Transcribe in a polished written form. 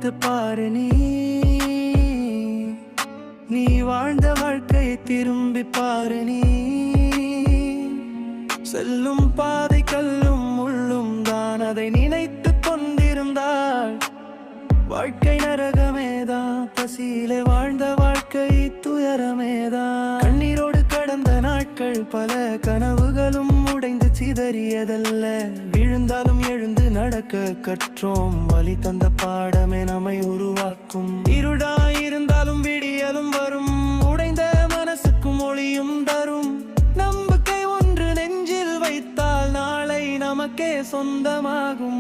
நினைத்து பாரு நீ வாழ்ந்த வாழ்க்கையை திரும்பி பாரு செல்லும் பாதை கல்லும் முள்ளும் தான் அதை நினைத்து கொண்டிருந்தாள் வாழ்க்கை நரகமேதான் பசியிலே வாழ்ந்த வாழ்க்கை துயரமேதான் கண்ணீரோடு கடந்த நாட்கள் பல கனவுகளும் உடைந்து சிதறியதல்ல விழுந்தாலும் எழுந்து நடக்க கற்றோம் வழி தந்த பாடமே நம்மை உருவாக்கும் இருடாயிருந்தாலும் விடியலும் வரும் உடைந்த மனசுக்கும் ஒளியும் தரும் நம்பிக்கை ஒன்று நெஞ்சில் வைத்தால் நாளை நமக்கே சொந்தமாகும்